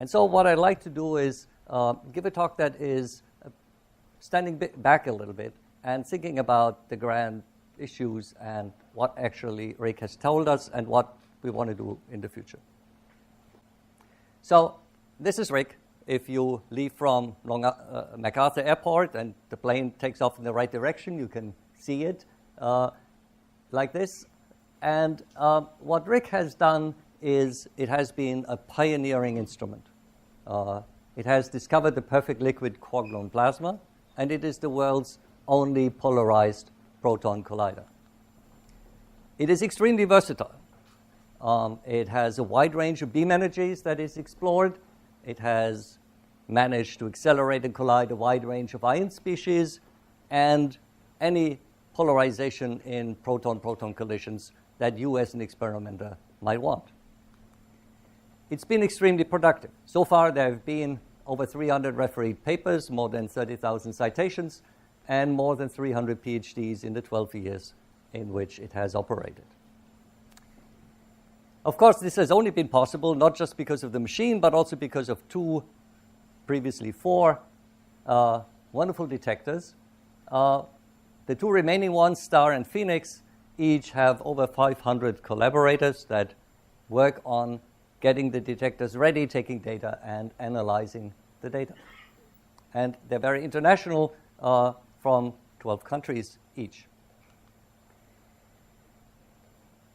And so what I'd like to do is give a talk that is standing back a little bit and thinking about the grand issues and what actually RHIC has told us and what we want to do in the future. So this is RHIC. If you leave from MacArthur Airport and the plane takes off in the right direction, you can see it like this. And what RHIC has done is it has been a pioneering instrument. It has discovered the perfect liquid quark-gluon plasma, and it is the world's only polarized proton collider. It is extremely versatile. It has a wide range of beam energies that is explored. It has managed to accelerate and collide a wide range of ion species and any polarization in proton-proton collisions that you as an experimenter might want. It's been extremely productive. So far, there have been over 300 refereed papers, more than 30,000 citations, and more than 300 PhDs in the 12 years in which it has operated. Of course, this has only been possible not just because of the machine, but also because of previously four wonderful detectors. The two remaining ones, Star and Phoenix, each have over 500 collaborators that work on getting the detectors ready, taking data, and analyzing the data. And they're very international from 12 countries each.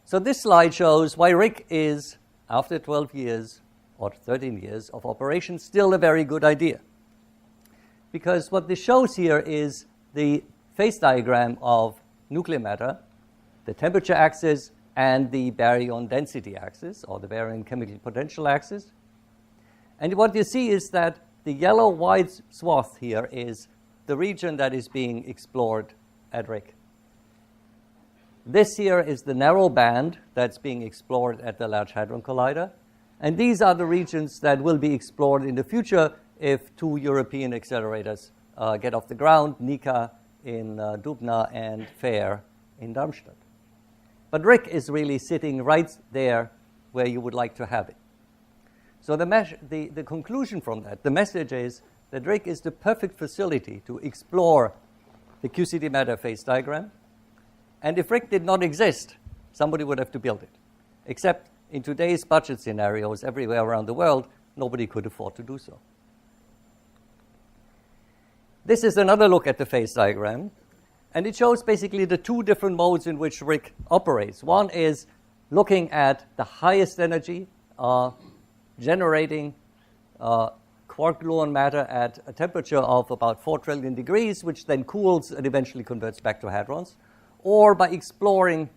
So this slide shows why RHIC is, after 12 years or 13 years of operation, still a very good idea. Because what this shows here is the phase diagram of nuclear matter, the temperature axis, and the baryon density axis, or the baryon chemical potential axis. And what you see is that the yellow wide swath here is the region that is being explored at RHIC. This here is the narrow band that's being explored at the Large Hadron Collider. And these are the regions that will be explored in the future if two European accelerators get off the ground, NICA in Dubna and FAIR in Darmstadt. But RHIC is really sitting right there where you would like to have it. So the conclusion from that, the message is that RHIC is the perfect facility to explore the QCD matter phase diagram. And if RHIC did not exist, somebody would have to build it. Except in today's budget scenarios everywhere around the world, nobody could afford to do so. This is another look at the phase diagram. And it shows basically the two different modes in which RHIC operates. One is looking at the highest energy, generating quark-gluon matter at a temperature of about 4 trillion degrees, which then cools and eventually converts back to hadrons, or by exploring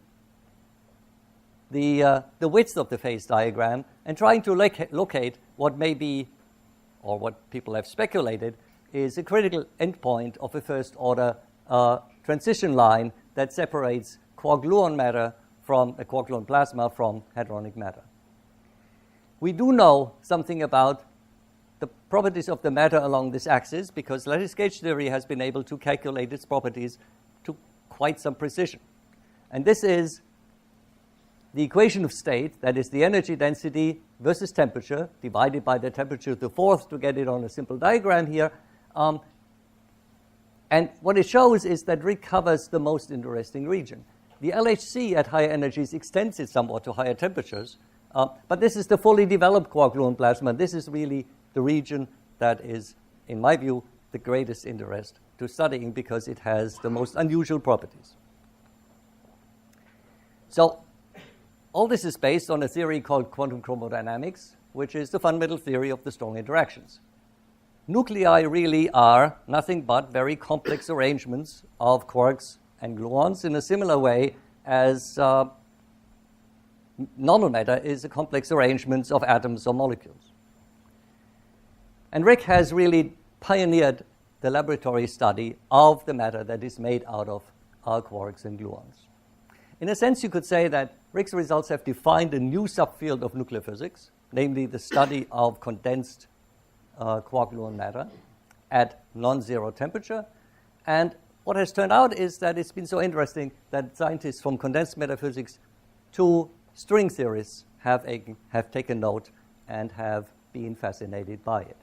the width of the phase diagram and trying to locate what may be, or what people have speculated, is a critical endpoint of a first-order transition line that separates quark-gluon matter from a quark-gluon plasma from hadronic matter. We do know something about the properties of the matter along this axis because lattice gauge theory has been able to calculate its properties to quite some precision. And this is the equation of state, that is the energy density versus temperature, divided by the temperature to the fourth to get it on a simple diagram here. And what it shows is that RHIC covers the most interesting region. The LHC at higher energies extends it somewhat to higher temperatures, but this is the fully developed quark-gluon plasma. This is really the region that is, in my view, the greatest interest to studying because it has the most unusual properties. So all this is based on a theory called quantum chromodynamics, which is the fundamental theory of the strong interactions. Nuclei really are nothing but very complex arrangements of quarks and gluons in a similar way as normal matter is a complex arrangement of atoms or molecules. And RHIC has really pioneered the laboratory study of the matter that is made out of quarks and gluons. In a sense, you could say that RHIC's results have defined a new subfield of nuclear physics, namely the study of condensed quark-gluon matter at non-zero temperature. And what has turned out is that it's been so interesting that scientists from condensed matter physics to string theorists have taken note and have been fascinated by it.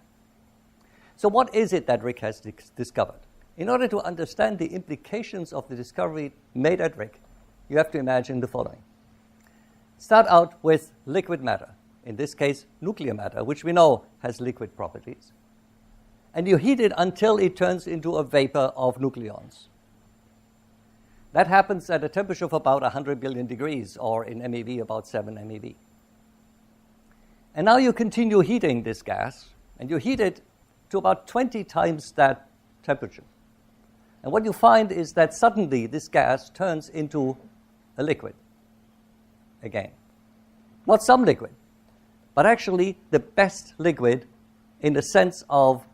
So what is it that RHIC has discovered? In order to understand the implications of the discovery made at RHIC, you have to imagine the following. Start out with liquid matter, in this case nuclear matter, which we know has liquid properties. And you heat it until it turns into a vapor of nucleons. That happens at a temperature of about 100 billion degrees, or in MeV about 7 MeV. And now you continue heating this gas, and you heat it to about 20 times that temperature. And what you find is that suddenly this gas turns into a liquid again. Not some liquid, but actually the best liquid in the sense of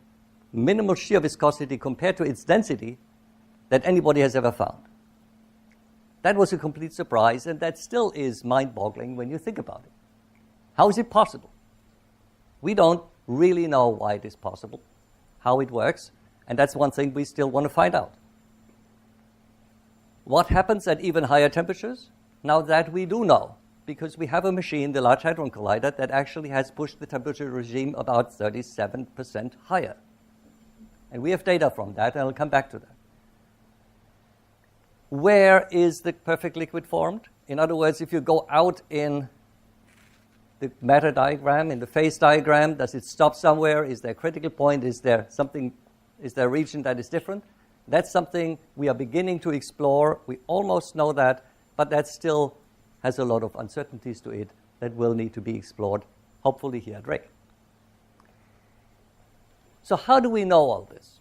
minimal shear viscosity compared to its density that anybody has ever found. That was a complete surprise, and that still is mind-boggling when you think about it. How is it possible? We don't really know why it is possible, how it works, and that's one thing we still want to find out. What happens at even higher temperatures? Now that we do know, because we have a machine, the Large Hadron Collider, that actually has pushed the temperature regime about 37% higher. And we have data from that, and I'll come back to that. Where is the perfect liquid formed? In other words, if you go out in the matter diagram, in the phase diagram, does it stop somewhere? Is there a critical point? Is there a region that is different? That's something we are beginning to explore. We almost know that, but that still has a lot of uncertainties to it that will need to be explored, hopefully here at RHIC. So how do we know all this?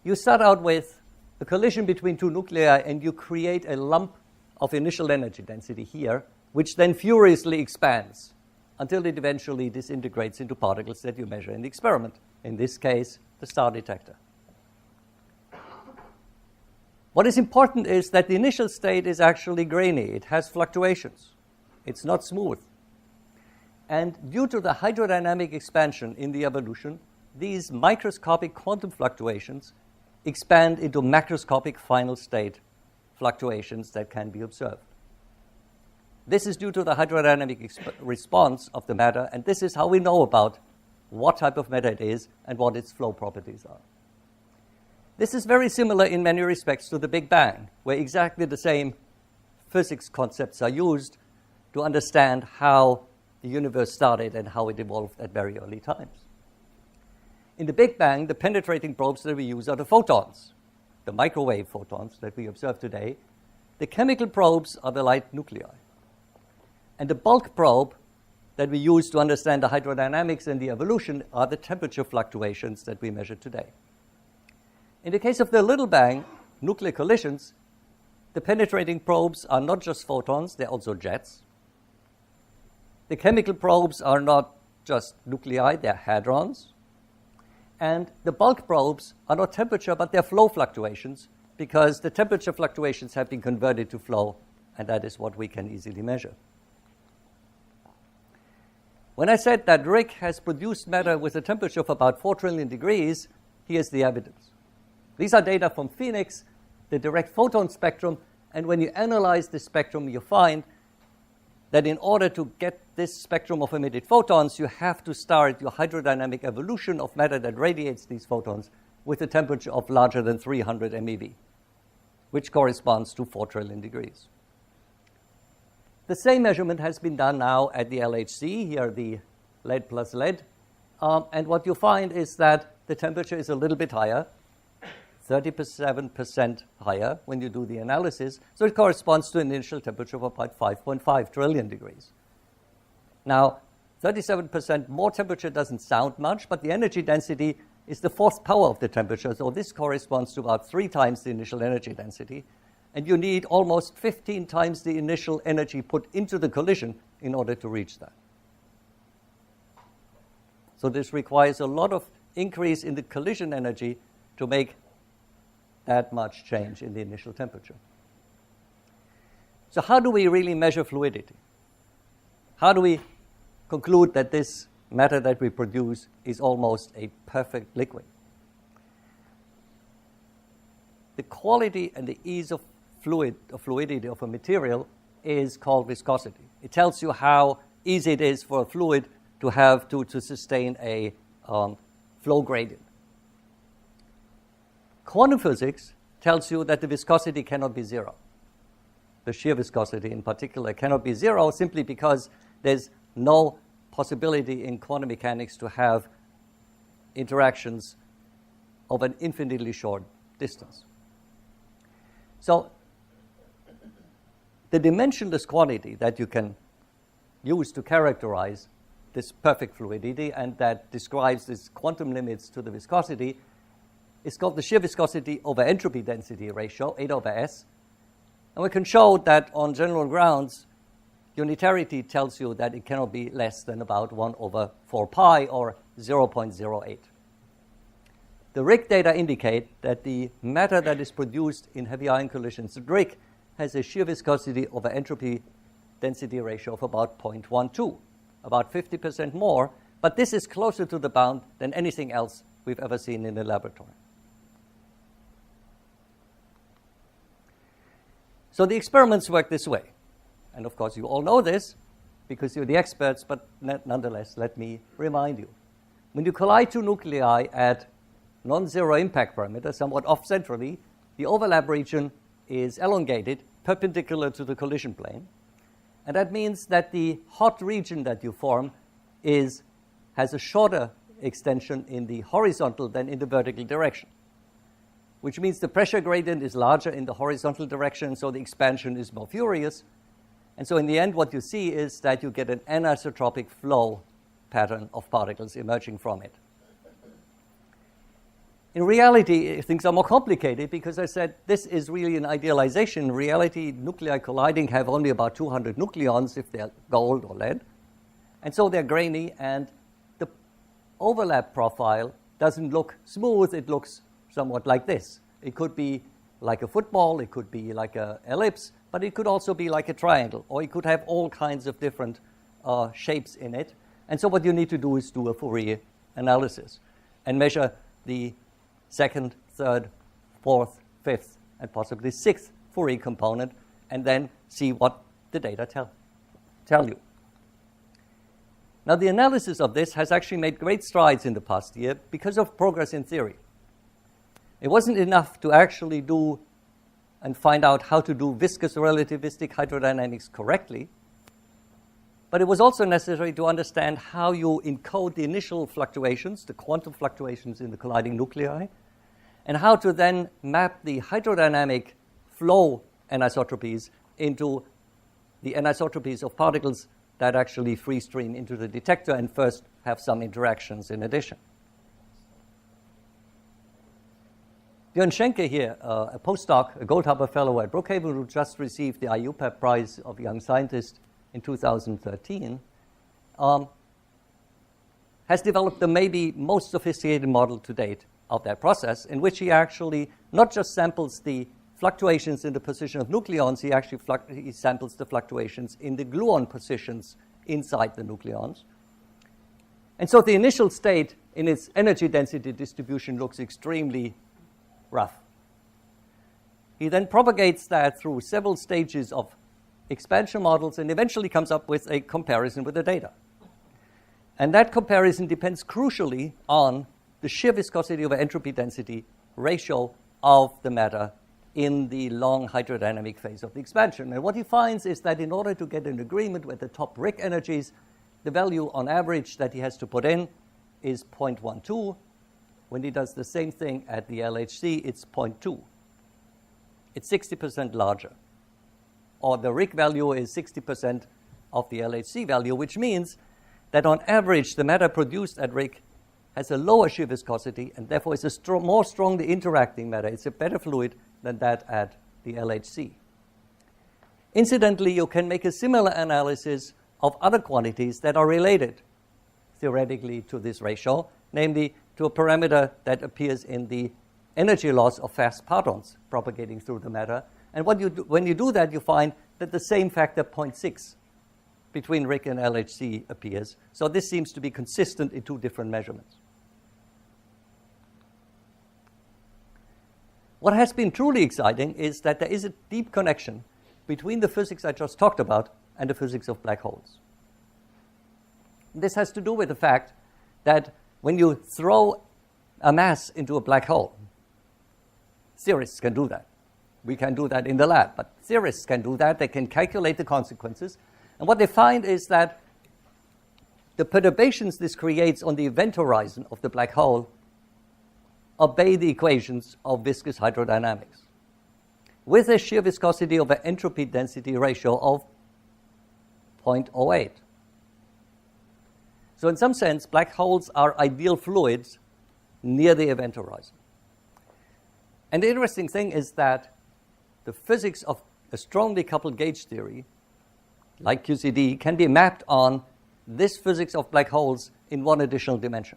You start out with a collision between two nuclei, and you create a lump of initial energy density here, which then furiously expands until it eventually disintegrates into particles that you measure in the experiment, in this case, the star detector. What is important is that the initial state is actually grainy. It has fluctuations. It's not smooth. And due to the hydrodynamic expansion in the evolution, these microscopic quantum fluctuations expand into macroscopic final state fluctuations that can be observed. This is due to the hydrodynamic response of the matter, and this is how we know about what type of matter it is and what its flow properties are. This is very similar in many respects to the Big Bang, where exactly the same physics concepts are used to understand how the universe started and how it evolved at very early times. In the Big Bang, the penetrating probes that we use are the photons, the microwave photons that we observe today. The chemical probes are the light nuclei. And the bulk probe that we use to understand the hydrodynamics and the evolution are the temperature fluctuations that we measure today. In the case of the Little Bang, nuclear collisions, the penetrating probes are not just photons, they're also jets. The chemical probes are not just nuclei, they're hadrons. And the bulk probes are not temperature, but they're flow fluctuations, because the temperature fluctuations have been converted to flow, and that is what we can easily measure. When I said that RHIC has produced matter with a temperature of about 4 trillion degrees, here's the evidence. These are data from Phoenix, the direct photon spectrum, and when you analyze this spectrum, you find that in order to get this spectrum of emitted photons, you have to start your hydrodynamic evolution of matter that radiates these photons with a temperature of larger than 300 MeV, which corresponds to 4 trillion degrees. The same measurement has been done now at the LHC, here the lead plus lead, and what you find is that the temperature is a little bit higher, 37% higher when you do the analysis, so it corresponds to an initial temperature of about 5.5 trillion degrees. Now, 37% more temperature doesn't sound much, but the energy density is the fourth power of the temperature, so this corresponds to about 3 times the initial energy density, and you need almost 15 times the initial energy put into the collision in order to reach that. So this requires a lot of increase in the collision energy to make that much change in the initial temperature. So how do we really measure fluidity? How do we conclude that this matter that we produce is almost a perfect liquid? The quality and the ease of fluidity of a material is called viscosity. It tells you how easy it is for a fluid to have to sustain a flow gradient. Quantum physics tells you that the viscosity cannot be zero. The shear viscosity in particular cannot be zero simply because there's no possibility in quantum mechanics to have interactions of an infinitely short distance. So the dimensionless quantity that you can use to characterize this perfect fluidity and that describes these quantum limits to the viscosity is called the shear viscosity over entropy density ratio, 8 over S. And we can show that on general grounds, unitarity tells you that it cannot be less than about 1 over 4 pi or 0.08. The RHIC data indicate that the matter that is produced in heavy ion collisions at RHIC has a shear viscosity over entropy density ratio of about 0.12, about 50% more, but this is closer to the bound than anything else we've ever seen in the laboratory. So the experiments work this way. And of course, you all know this because you're the experts, but nonetheless, let me remind you. When you collide two nuclei at non-zero impact parameter, somewhat off-centrally, the overlap region is elongated, perpendicular to the collision plane. And that means that the hot region that you form has a shorter extension in the horizontal than in the vertical direction, which means the pressure gradient is larger in the horizontal direction, so the expansion is more furious. And so in the end, what you see is that you get an anisotropic flow pattern of particles emerging from it. In reality, things are more complicated because I said this is really an idealization. In reality, nuclei colliding have only about 200 nucleons if they're gold or lead. And so they're grainy, and the overlap profile doesn't look smooth. It looks somewhat like this. It could be like a football, it could be like an ellipse, but it could also be like a triangle, or it could have all kinds of different shapes in it. And so what you need to do is do a Fourier analysis and measure the second, third, fourth, fifth, and possibly sixth Fourier component, and then see what the data tell you. Now, the analysis of this has actually made great strides in the past year because of progress in theory. It wasn't enough to actually do and find out how to do viscous relativistic hydrodynamics correctly, but it was also necessary to understand how you encode the initial fluctuations, the quantum fluctuations in the colliding nuclei, and how to then map the hydrodynamic flow anisotropies into the anisotropies of particles that actually free stream into the detector and first have some interactions in addition. Björn Schenke here, a postdoc, a Goldhaber fellow at Brookhaven, who just received the IUPAC Prize of Young Scientist in 2013, has developed the maybe most sophisticated model to date of that process, in which he actually not just samples the fluctuations in the position of nucleons, he actually he samples the fluctuations in the gluon positions inside the nucleons. And so the initial state in its energy density distribution looks extremely rough. He then propagates that through several stages of expansion models and eventually comes up with a comparison with the data. And that comparison depends crucially on the shear viscosity over entropy density ratio of the matter in the long hydrodynamic phase of the expansion. And what he finds is that in order to get an agreement with the top RHIC energies, the value on average that he has to put in is 0.12. When he does the same thing at the LHC, it's 0.2. It's 60% larger. Or the RHIC value is 60% of the LHC value, which means that on average, the matter produced at RHIC has a lower shear viscosity and therefore is a more strongly interacting matter. It's a better fluid than that at the LHC. Incidentally, you can make a similar analysis of other quantities that are related theoretically to this ratio, namely to a parameter that appears in the energy loss of fast partons propagating through the matter. And when you do that, you find that the same factor 0.6 between RHIC and LHC appears. So this seems to be consistent in two different measurements. What has been truly exciting is that there is a deep connection between the physics I just talked about and the physics of black holes. This has to do with the fact that when you throw a mass into a black hole, theorists can do that. We can do that in the lab, but theorists can do that. They can calculate the consequences. And what they find is that the perturbations this creates on the event horizon of the black hole obey the equations of viscous hydrodynamics with a shear viscosity over entropy density ratio of 0.08. So in some sense, black holes are ideal fluids near the event horizon. And the interesting thing is that the physics of a strongly coupled gauge theory, like QCD, can be mapped on this physics of black holes in one additional dimension.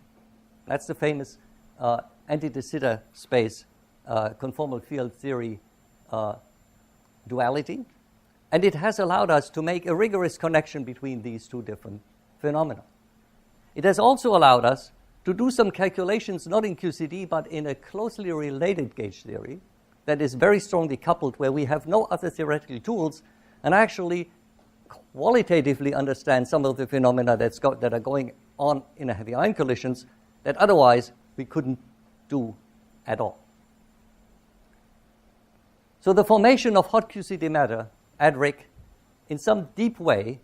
That's the famous anti-de Sitter space conformal field theory duality. And it has allowed us to make a rigorous connection between these two different phenomena. It has also allowed us to do some calculations not in QCD but in a closely related gauge theory that is very strongly coupled, where we have no other theoretical tools and actually qualitatively understand some of the phenomena that are going on in a heavy ion collisions that otherwise we couldn't do at all. So the formation of hot QCD matter at RHIC in some deep way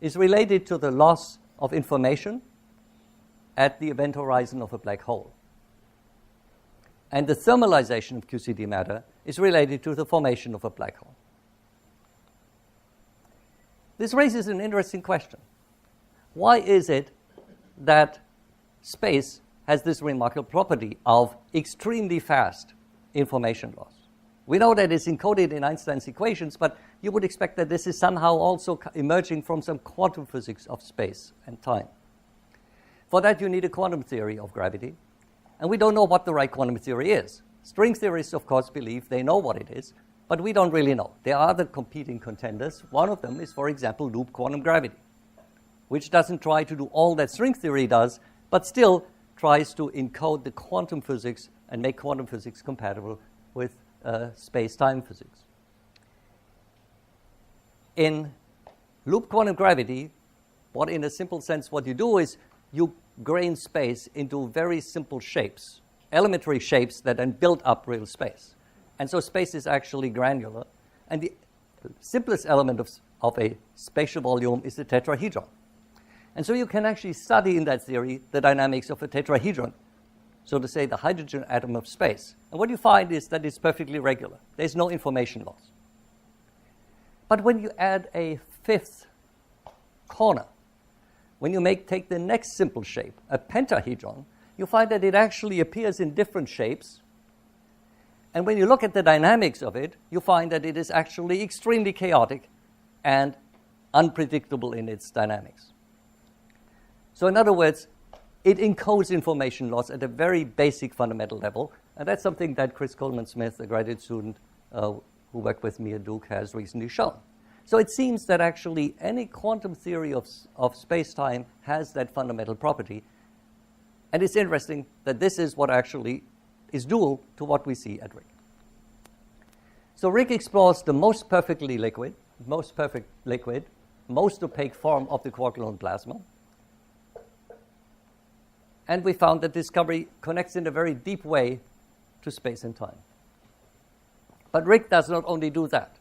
is related to the loss of information at the event horizon of a black hole. And the thermalization of QCD matter is related to the formation of a black hole. This raises an interesting question. Why is it that space has this remarkable property of extremely fast information loss? We know that it's encoded in Einstein's equations, but you would expect that this is somehow also emerging from some quantum physics of space and time. For that, you need a quantum theory of gravity, and we don't know what the right quantum theory is. String theorists, of course, believe they know what it is, but we don't really know. There are other competing contenders. One of them is, for example, loop quantum gravity, which doesn't try to do all that string theory does, but still tries to encode the quantum physics and make quantum physics compatible with space-time physics. In loop quantum gravity, in a simple sense, what you do is you grain space into very simple shapes, elementary shapes that then build up real space. And so space is actually granular. And the simplest element of a spatial volume is the tetrahedron. And so you can actually study in that theory the dynamics of a tetrahedron, so to say the hydrogen atom of space. And what you find is that it's perfectly regular. There's no information loss. But when you add a fifth corner, when you take the next simple shape, a pentahedron, you find that it actually appears in different shapes. And when you look at the dynamics of it, you find that it is actually extremely chaotic and unpredictable in its dynamics. So in other words, it encodes information loss at a very basic fundamental level. And that's something that Chris Coleman-Smith, a graduate student who worked with me at Duke, has recently shown. So it seems that actually any quantum theory of space-time has that fundamental property. And it's interesting that this is what actually is dual to what we see at RHIC. So RHIC explores the most perfect liquid, most opaque form of the quark-gluon plasma. And we found that discovery connects in a very deep way to space and time. But RHIC does not only do that.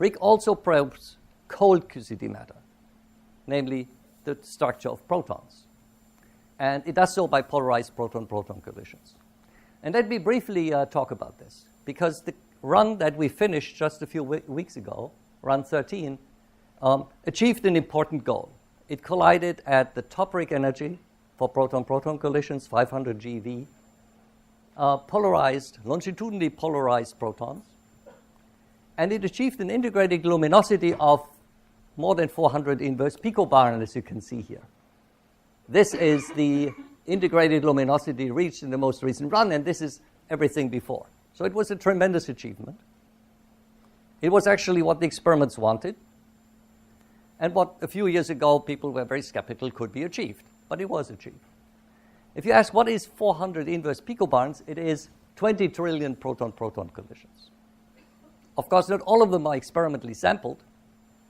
RHIC also probes cold QCD matter, namely the structure of protons. And it does so by polarized proton-proton collisions. And let me briefly talk about this, because the run that we finished just a few weeks ago, run 13, achieved an important goal. It collided at the top RHIC energy for proton-proton collisions, 500 GeV, longitudinally polarized protons, and it achieved an integrated luminosity of more than 400 inverse picobarn, as you can see here. This is the integrated luminosity reached in the most recent run, and this is everything before. So it was a tremendous achievement. It was actually what the experiments wanted, and what a few years ago people were very skeptical could be achieved, but it was achieved. If you ask what is 400 inverse picobarns, it is 20 trillion proton-proton collisions. Of course, not all of them are experimentally sampled.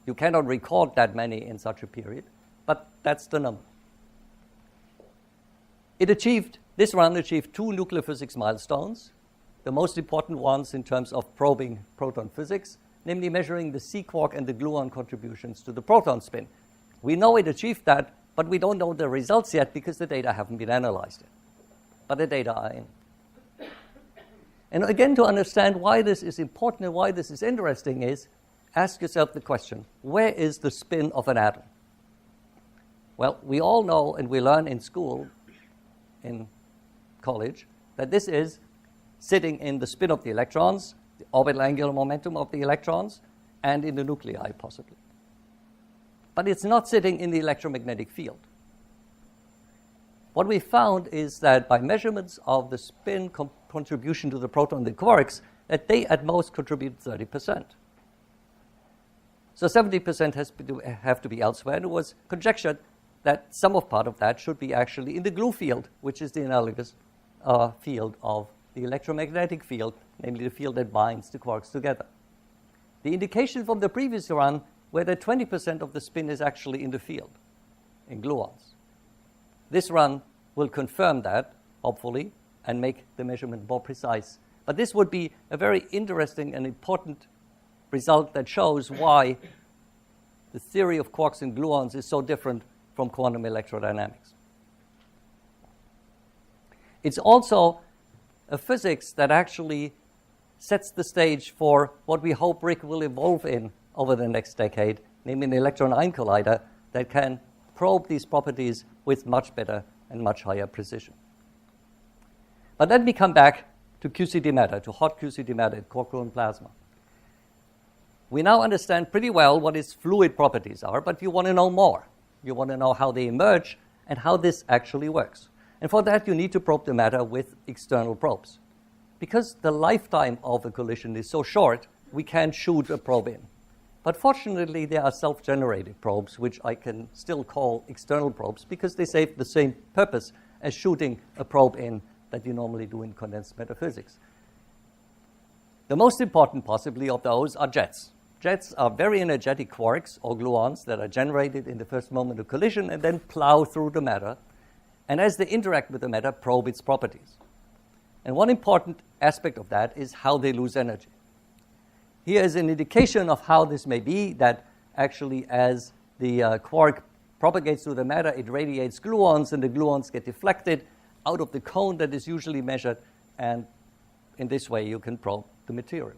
You cannot record that many in such a period, but That's the number. This run achieved 2 nuclear physics milestones, the most important ones in terms of probing proton physics, namely measuring the C-quark and the gluon contributions to the proton spin. We know it achieved that, but we don't know the results yet because the data haven't been analyzed yet. But the data are in. And again, to understand why this is important and why this is interesting is, ask yourself the question, where is the spin of an atom? Well, we all know and we learn in school, in college, that this is sitting in the spin of the electrons, the orbital angular momentum of the electrons, and in the nuclei, possibly. But it's not sitting in the electromagnetic field. What we found is that by measurements of the spin contribution to the proton and the quarks, that they at most contribute 30%. So 70% have to be elsewhere, and it was conjectured that some part of that should be actually in the glue field, which is the analogous field of the electromagnetic field, namely the field that binds the quarks together. The indication from the previous run were that 20% of the spin is actually in the field, in gluons. This run will confirm that, hopefully, and make the measurement more precise. But this would be a very interesting and important result that shows why the theory of quarks and gluons is so different from quantum electrodynamics. It's also a physics that actually sets the stage for what we hope RHIC will evolve in over the next decade, namely an electron-ion collider that can probe these properties with much better and much higher precision. But let me come back to QCD matter, to hot QCD matter, quark-gluon plasma. We now understand pretty well what its fluid properties are, but you want to know more. You want to know how they emerge and how this actually works. And for that, you need to probe the matter with external probes. Because the lifetime of a collision is so short, we can't shoot a probe in. But fortunately, there are self-generated probes, which I can still call external probes, because they serve the same purpose as shooting a probe in that you normally do in condensed matter physics. The most important, possibly, of those are jets. Jets are very energetic quarks or gluons that are generated in the first moment of collision and then plow through the matter, and as they interact with the matter, probe its properties. And one important aspect of that is how they lose energy. Here is an indication of how this may be, that actually as the quark propagates through the matter, it radiates gluons, and the gluons get deflected out of the cone that is usually measured, and in this way you can probe the material.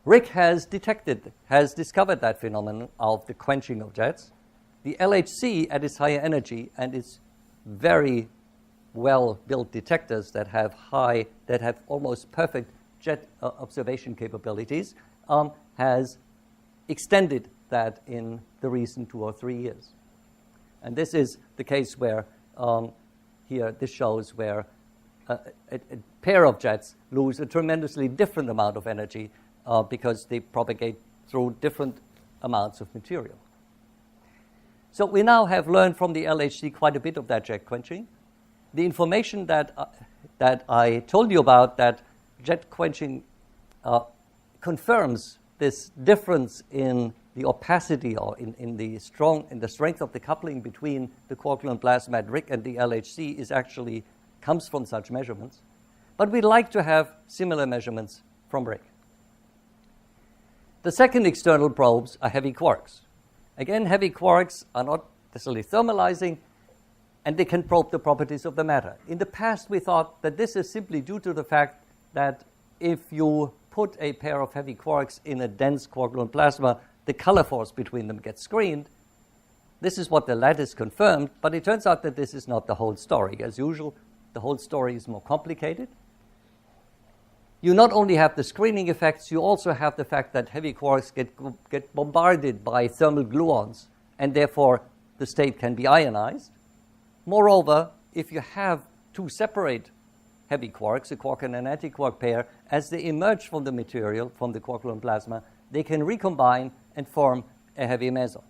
RHIC has discovered that phenomenon of the quenching of jets. The LHC at its higher energy and its very well-built detectors that have almost perfect jet observation capabilities has extended that in the recent 2 or 3 years. And this is the case where here this shows where a pair of jets lose a tremendously different amount of energy because they propagate through different amounts of material. So we now have learned from the LHC quite a bit of that jet quenching. The information that I told you about, that jet quenching confirms this difference in the opacity or in the strength of the coupling between the quark-gluon plasma at RHIC and the LHC comes from such measurements. But we'd like to have similar measurements from RHIC. The second external probes are heavy quarks. Again, heavy quarks are not necessarily thermalizing, and they can probe the properties of the matter. In the past, we thought that this is simply due to the fact that if you put a pair of heavy quarks in a dense quark-gluon plasma, the color force between them gets screened. This is what the lattice confirmed, but it turns out that this is not the whole story. As usual, the whole story is more complicated. You not only have the screening effects, you also have the fact that heavy quarks get bombarded by thermal gluons, and therefore the state can be ionized. Moreover, if you have two separate heavy quarks, a quark and an antiquark pair, as they emerge from the material, from the quark-gluon plasma, they can recombine and form a heavy meson.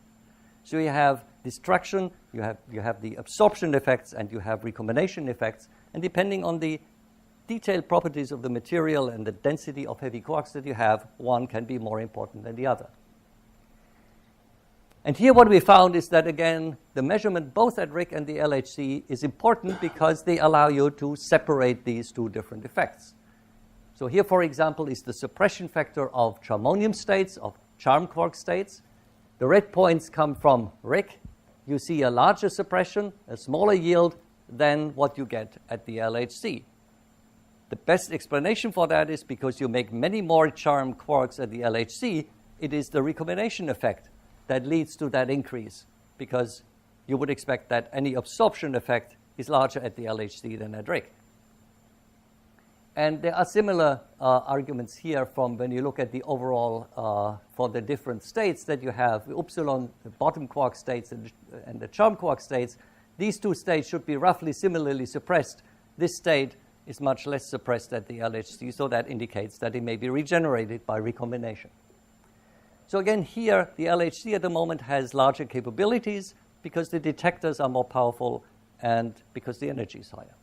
So you have destruction, you have the absorption effects, and you have recombination effects, and depending on the detailed properties of the material and the density of heavy quarks that you have, one can be more important than the other. And here what we found is that, again, the measurement both at RHIC and the LHC is important because they allow you to separate these two different effects. So here, for example, is the suppression factor of charmonium states, of charm quark states. The red points come from RHIC. You see a larger suppression, a smaller yield than what you get at the LHC. The best explanation for that is because you make many more charm quarks at the LHC, it is the recombination effect that leads to that increase, because you would expect that any absorption effect is larger at the LHC than at RHIC. And there are similar arguments here from when you look at the overall, for the different states that you have, the upsilon, the bottom quark states, and the charm quark states. These two states should be roughly similarly suppressed. This state is much less suppressed at the LHC, so that indicates that it may be regenerated by recombination. So again, here, the LHC at the moment has larger capabilities because the detectors are more powerful and because the energy is higher.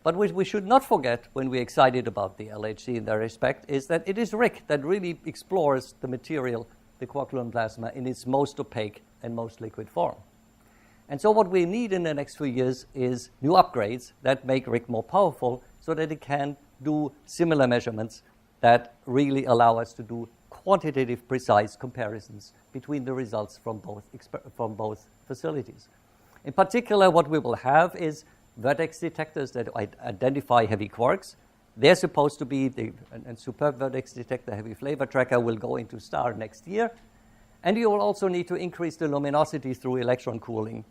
But what we should not forget when we're excited about the LHC in that respect is that it is RHIC that really explores the material, the quark-gluon plasma, in its most opaque and most liquid form. And so what we need in the next few years is new upgrades that make RHIC more powerful so that it can do similar measurements that really allow us to do quantitative, precise comparisons between the results from both facilities. In particular, what we will have is vertex detectors that identify heavy quarks. They're supposed to be, and superb vertex detector, heavy flavor tracker, will go into STAR next year. And you will also need to increase the luminosity through electron cooling.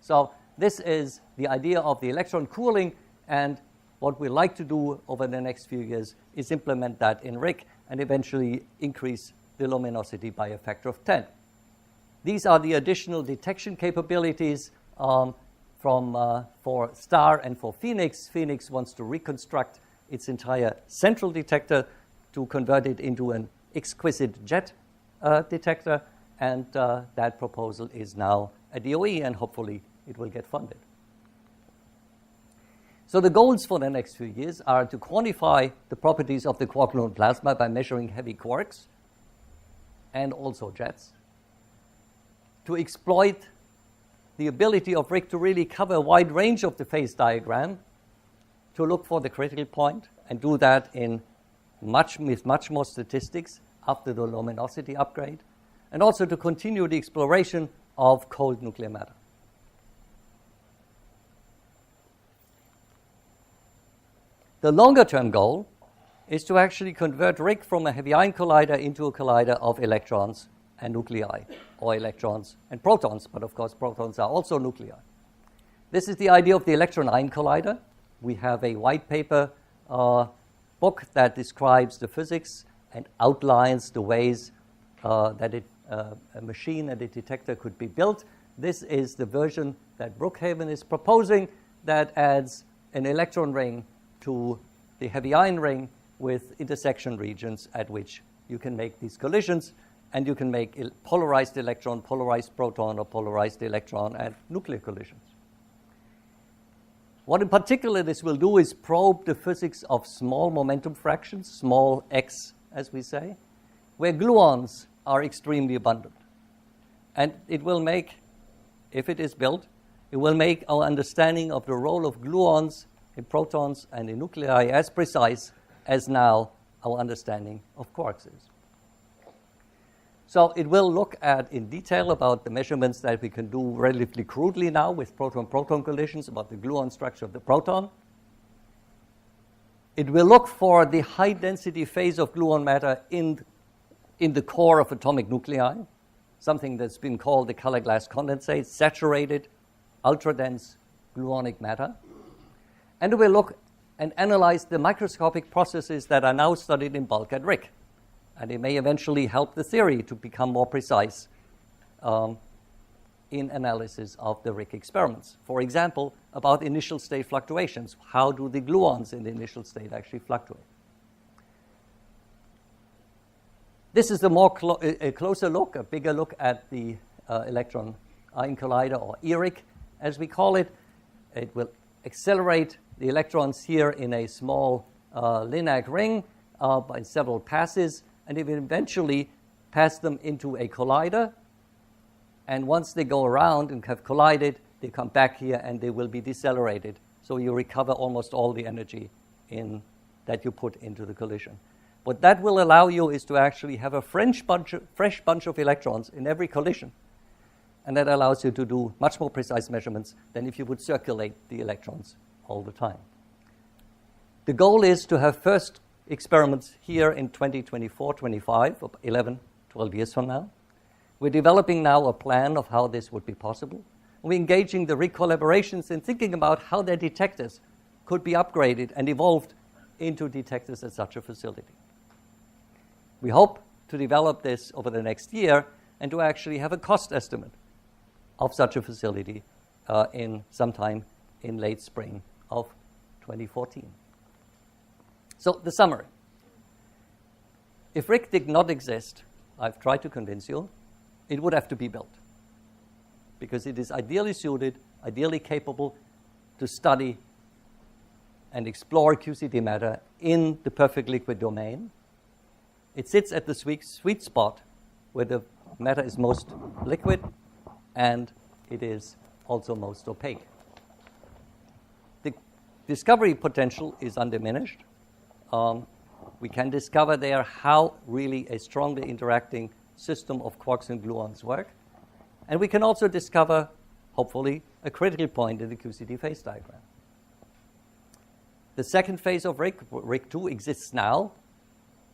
So this is the idea of the electron cooling, and what we like to do over the next few years is implement that in RHIC and eventually increase the luminosity by a factor of 10. These are the additional detection capabilities for STAR and for Phoenix. Phoenix wants to reconstruct its entire central detector to convert it into an exquisite jet detector, and that proposal is now at DOE, and hopefully it will get funded. So the goals for the next few years are to quantify the properties of the quark-gluon plasma by measuring heavy quarks and also jets, to exploit the ability of RHIC to really cover a wide range of the phase diagram, to look for the critical point and do that with much more statistics after the luminosity upgrade, and also to continue the exploration of cold nuclear matter. The longer-term goal is to actually convert RHIC from a heavy ion collider into a collider of electrons and nuclei, or electrons and protons, but of course protons are also nuclei. This is the idea of the electron-ion collider. We have a white paper book that describes the physics and outlines the ways that a machine and a detector could be built. This is the version that Brookhaven is proposing that adds an electron ring to the heavy ion ring with intersection regions at which you can make these collisions, and you can make polarized electron, polarized proton, or polarized electron and nuclear collisions. What in particular this will do is probe the physics of small momentum fractions, small x as we say, where gluons are extremely abundant. And it will make, if it is built, it will make our understanding of the role of gluons in protons and in nuclei as precise as now our understanding of quarks is. So it will look at in detail about the measurements that we can do relatively crudely now with proton-proton collisions about the gluon structure of the proton. It will look for the high-density phase of gluon matter in the core of atomic nuclei, something that's been called the color glass condensate, saturated, ultra-dense gluonic matter. And it will look and analyze the microscopic processes that are now studied in bulk at RHIC. And it may eventually help the theory to become more precise in analysis of the RHIC experiments. For example, about initial state fluctuations. How do the gluons in the initial state actually fluctuate? This is a closer look, a bigger look at the electron-ion collider, or ERIC, as we call it. It will accelerate the electrons here in a small LINAC ring by several passes, and it will eventually pass them into a collider, and once they go around and have collided, they come back here and they will be decelerated. So you recover almost all the energy that you put into the collision. What that will allow you is to actually have a fresh bunch of electrons in every collision. And that allows you to do much more precise measurements than if you would circulate the electrons all the time. The goal is to have first experiments here in 2024, 25, 11, 12 years from now. We're developing now a plan of how this would be possible. We're engaging the RHIC collaborations and thinking about how their detectors could be upgraded and evolved into detectors at such a facility. We hope to develop this over the next year and to actually have a cost estimate of such a facility in sometime in late spring of 2014. So the summary. If RHIC did not exist, I've tried to convince you, it would have to be built because it is ideally suited, ideally capable to study and explore QCD matter in the perfect liquid domain. It sits at the sweet spot where the matter is most liquid and it is also most opaque. The discovery potential is undiminished. We can discover there how really a strongly interacting system of quarks and gluons work. And we can also discover, hopefully, a critical point in the QCD phase diagram. The second phase of RHIC, RHIC-2, exists now,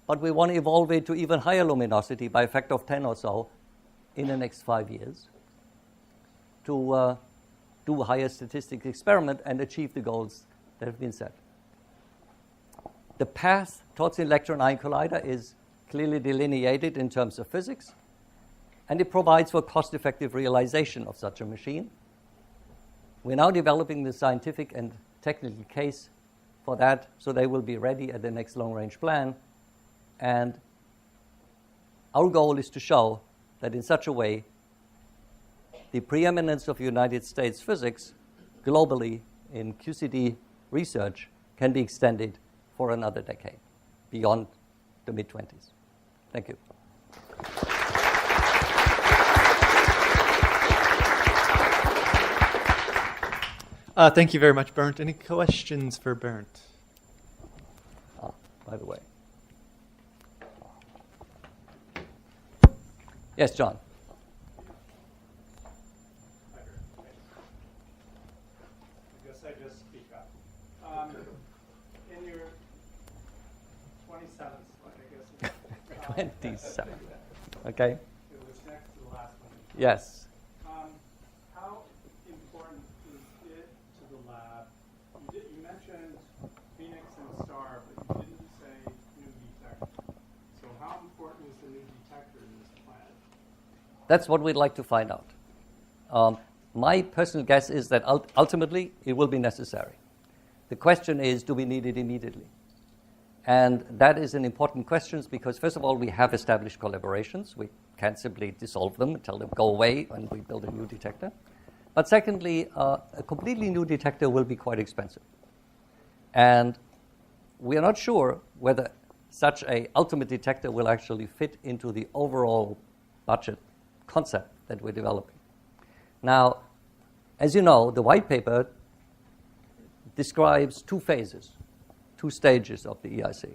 but we want to evolve it to even higher luminosity by a factor of 10 or so in the next 5 years to do a higher statistics experiment and achieve the goals that have been set. The path towards the electron-ion collider is clearly delineated in terms of physics, and it provides for cost-effective realization of such a machine. We're now developing the scientific and technical case for that, so they will be ready at the next long-range plan. And our goal is to show that in such a way, the preeminence of United States physics globally in QCD research can be extended for another decade, beyond the mid-20s. Thank you. Thank you very much, Berndt. Any questions for Berndt? By the way. Yes, John. I guess I just speak up. In your 27th slide, I guess. 27. Okay. It was next to the last one. Yes. How important is it to the lab? You mentioned Phoenix and Star, but you didn't say new detector. So how important is the new detector in this plan? That's what we'd like to find out. My personal guess is that ultimately it will be necessary. The question is, do we need it immediately? And that is an important question because, first of all, we have established collaborations. We can't simply dissolve them and tell them go away when we build a new detector. But secondly, a completely new detector will be quite expensive. And we are not sure whether such an ultimate detector will actually fit into the overall budget concept that we're developing. Now, as you know, the white paper describes two phases, two stages of the EIC.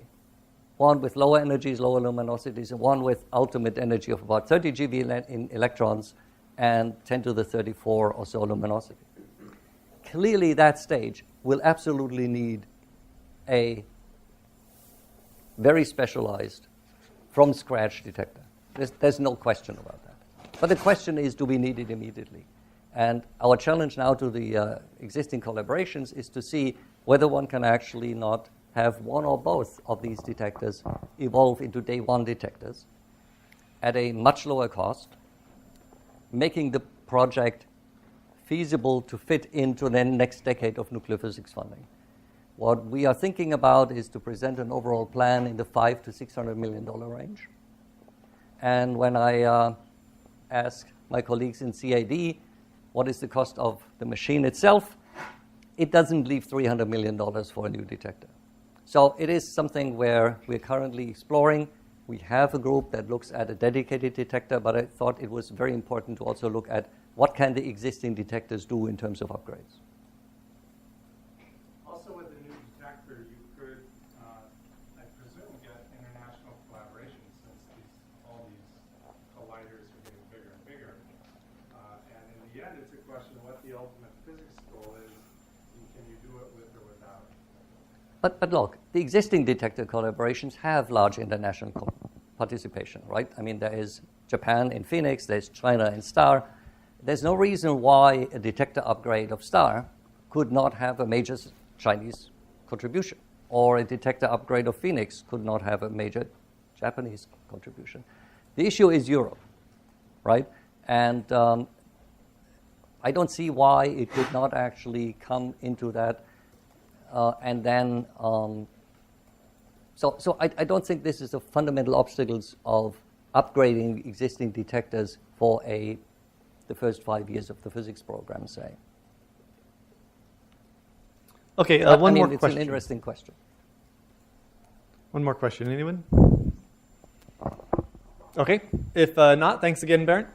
One with lower energies, lower luminosities, and one with ultimate energy of about 30 GeV in electrons and 10 to the 34 or so luminosity. Clearly, that stage will absolutely need a very specialized, from-scratch detector. There's no question about that. But the question is, do we need it immediately? And our challenge now to the existing collaborations is to see whether one can actually not have one or both of these detectors evolve into day one detectors at a much lower cost, making the project feasible to fit into the next decade of nuclear physics funding. What we are thinking about is to present an overall plan in the $500 to $600 million range. And when I ask my colleagues in CAD what is the cost of the machine itself, it doesn't leave $300 million for a new detector. So it is something where we're currently exploring We have a group that looks at a dedicated detector, but I thought it was very important to also look at what can the existing detectors do in terms of upgrades. Also, with the new detector, you could, I presume, get international collaboration since all these colliders are getting bigger and bigger. And in the end, it's a question of what the ultimate physics goal is, and can you do it with or without it? But look, the existing detector collaborations have large international participation, right? I mean, there is Japan in Phoenix, there's China in STAR. There's no reason why a detector upgrade of STAR could not have a major Chinese contribution, or a detector upgrade of Phoenix could not have a major Japanese contribution. The issue is Europe, right? And I don't see why it could not actually come into that. And then, so I don't think this is the fundamental obstacles of upgrading existing detectors for the first 5 years of the physics program, say. Okay, one more question. It's an interesting question. One more question, anyone? Okay, if not, thanks again, Berndt.